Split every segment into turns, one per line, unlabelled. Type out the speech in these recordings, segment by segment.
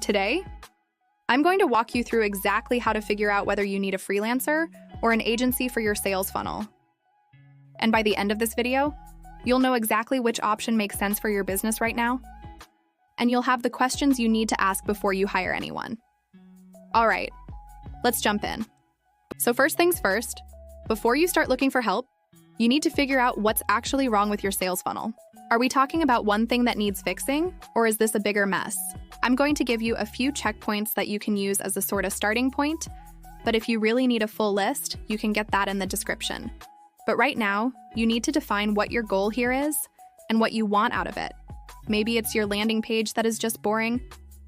Today, I'm going to walk you through exactly how to figure out whether you need a freelancer or an agency for your sales funnel. And by the end of this video, you'll know exactly which option makes sense for your business right now, and you'll have the questions you need to ask before you hire anyone. All right, let's jump in. So first things first, before you start looking for help, you need to figure out what's actually wrong with your sales funnel. Are we talking about one thing that needs fixing, or is this a bigger mess? I'm going to give you a few checkpoints that you can use as a sort of starting point, but if you really need a full list, you can get that in the description. But right now, you need to define what your goal here is and what you want out of it. Maybe it's your landing page that is just boring,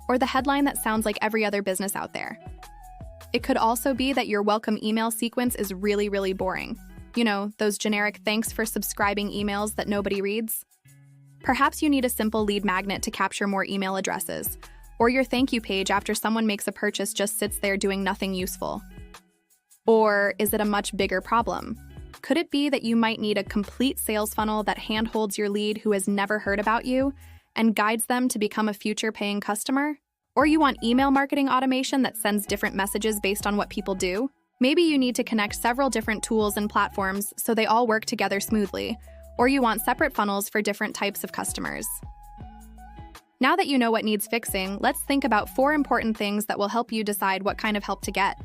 or the headline that sounds like every other business out there. It could also be that your welcome email sequence is really boring. You know, those generic thanks for subscribing emails that nobody reads. Perhaps you need a simple lead magnet to capture more email addresses, or your thank you page after someone makes a purchase just sits there doing nothing useful. Or is it a much bigger problem? Could it be that you might need a complete sales funnel that handholds your lead who has never heard about you and guides them to become a future paying customer? Or you want email marketing automation that sends different messages based on what people do? Maybe you need to connect several different tools and platforms so they all work together smoothly, or you want separate funnels for different types of customers. Now that you know what needs fixing, let's think about 4 important things that will help you decide what kind of help to get.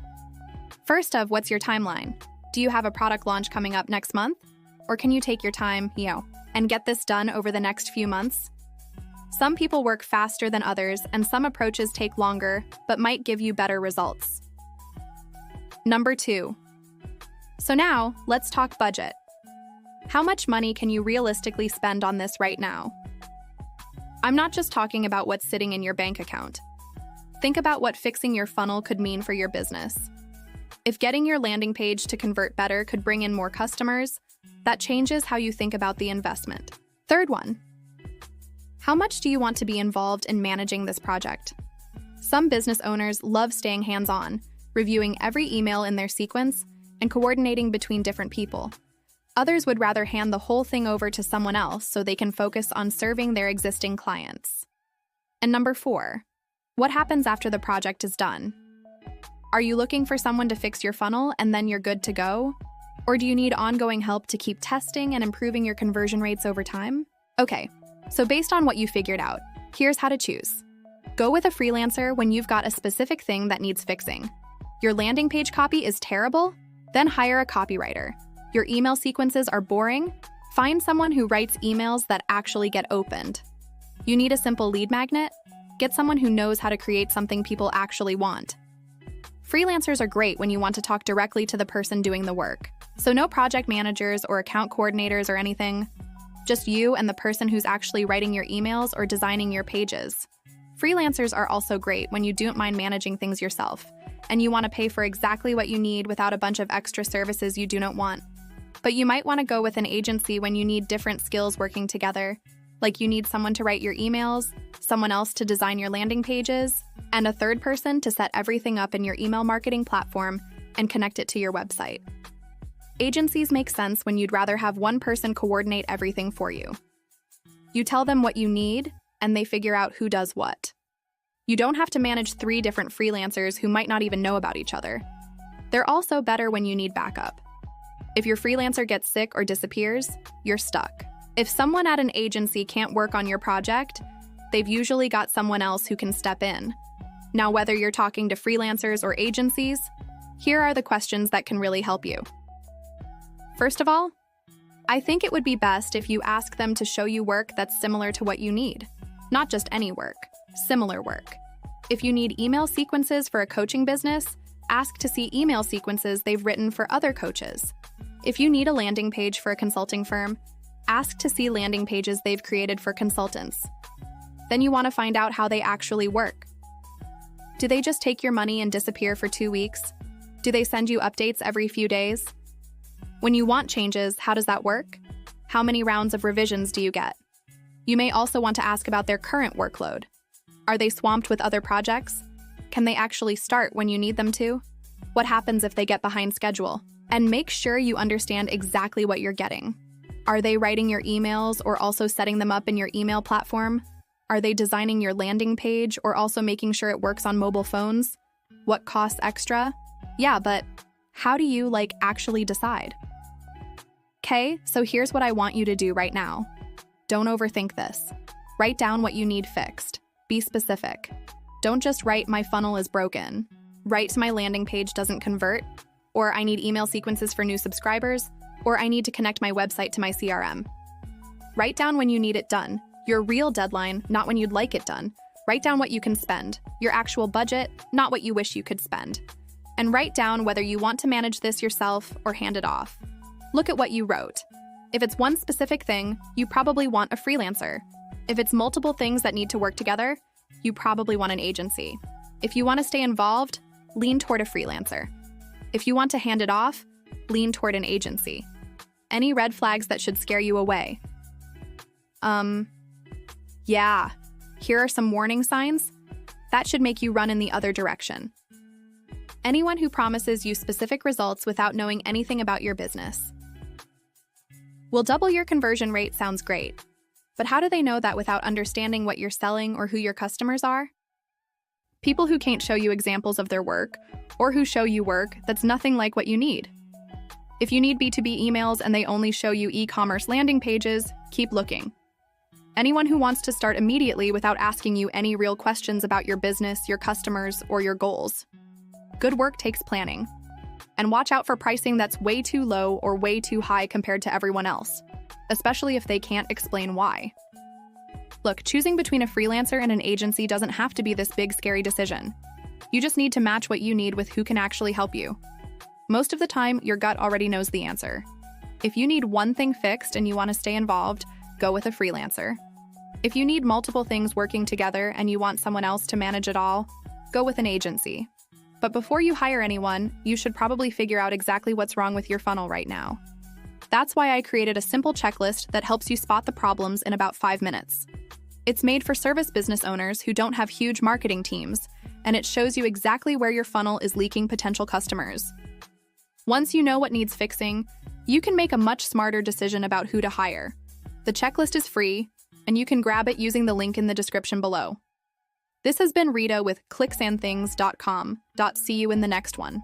First of, what's your timeline? Do you have a product launch coming up next month? Or can you take your time, and get this done over the next few months? Some people work faster than others, and some approaches take longer, but might give you better results. Number 2. So now, let's talk budget. How much money can you realistically spend on this right now? I'm not just talking about what's sitting in your bank account. Think about what fixing your funnel could mean for your business. If getting your landing page to convert better could bring in more customers, that changes how you think about the investment. Third one. How much do you want to be involved in managing this project? Some business owners love staying hands-on, reviewing every email in their sequence, and coordinating between different people. Others would rather hand the whole thing over to someone else so they can focus on serving their existing clients. And number 4, what happens after the project is done? Are you looking for someone to fix your funnel and then you're good to go? Or do you need ongoing help to keep testing and improving your conversion rates over time? Okay, so based on what you figured out, here's how to choose. Go with a freelancer when you've got a specific thing that needs fixing. Your landing page copy is terrible? Then hire a copywriter. Your email sequences are boring? Find someone who writes emails that actually get opened. You need a simple lead magnet? Get someone who knows how to create something people actually want. Freelancers are great when you want to talk directly to the person doing the work. So no project managers or account coordinators or anything. Just you and the person who's actually writing your emails or designing your pages. Freelancers are also great when you don't mind managing things yourself, and you want to pay for exactly what you need without a bunch of extra services you do not want. But you might want to go with an agency when you need different skills working together, like you need someone to write your emails, someone else to design your landing pages, and a third person to set everything up in your email marketing platform and connect it to your website. Agencies make sense when you'd rather have one person coordinate everything for you. You tell them what you need, and they figure out who does what. You don't have to manage 3 different freelancers who might not even know about each other. They're also better when you need backup. If your freelancer gets sick or disappears, you're stuck. If someone at an agency can't work on your project, they've usually got someone else who can step in. Now, whether you're talking to freelancers or agencies, here are the questions that can really help you. First of all, I think it would be best if you ask them to show you work that's similar to what you need. Not just any work, similar work. If you need email sequences for a coaching business, ask to see email sequences they've written for other coaches. If you need a landing page for a consulting firm, ask to see landing pages they've created for consultants. Then you want to find out how they actually work. Do they just take your money and disappear for 2 weeks? Do they send you updates every few days? When you want changes, how does that work? How many rounds of revisions do you get? You may also want to ask about their current workload. Are they swamped with other projects? Can they actually start when you need them to? What happens if they get behind schedule? And make sure you understand exactly what you're getting. Are they writing your emails or also setting them up in your email platform? Are they designing your landing page or also making sure it works on mobile phones? What costs extra? Yeah, but how do you, actually decide? Okay, so here's what I want you to do right now. Don't overthink this. Write down what you need fixed. Be specific. Don't just write, "My funnel is broken." Write, "My landing page doesn't convert," or "I need email sequences for new subscribers," or "I need to connect my website to my CRM." Write down when you need it done, your real deadline, not when you'd like it done. Write down what you can spend, your actual budget, not what you wish you could spend. And write down whether you want to manage this yourself or hand it off. Look at what you wrote. If it's one specific thing, you probably want a freelancer. If it's multiple things that need to work together, you probably want an agency. If you want to stay involved, lean toward a freelancer. If you want to hand it off, lean toward an agency. Any red flags that should scare you away? Yeah. Here are some warning signs. That should make you run in the other direction. Anyone who promises you specific results without knowing anything about your business. Will double your conversion rate sounds great, but how do they know that without understanding what you're selling or who your customers are? People who can't show you examples of their work, or who show you work that's nothing like what you need. If you need B2B emails and they only show you e-commerce landing pages, keep looking. Anyone who wants to start immediately without asking you any real questions about your business, your customers, or your goals. Good work takes planning. And watch out for pricing that's way too low or way too high compared to everyone else, especially if they can't explain why. Look, choosing between a freelancer and an agency doesn't have to be this big, scary decision. You just need to match what you need with who can actually help you. Most of the time, your gut already knows the answer. If you need one thing fixed and you want to stay involved, go with a freelancer. If you need multiple things working together and you want someone else to manage it all, go with an agency. But before you hire anyone, you should probably figure out exactly what's wrong with your funnel right now. That's why I created a simple checklist that helps you spot the problems in about 5 minutes. It's made for service business owners who don't have huge marketing teams, and it shows you exactly where your funnel is leaking potential customers. Once you know what needs fixing, you can make a much smarter decision about who to hire. The checklist is free, and you can grab it using the link in the description below. This has been Rita with ClicksandThings.com. See you in the next one.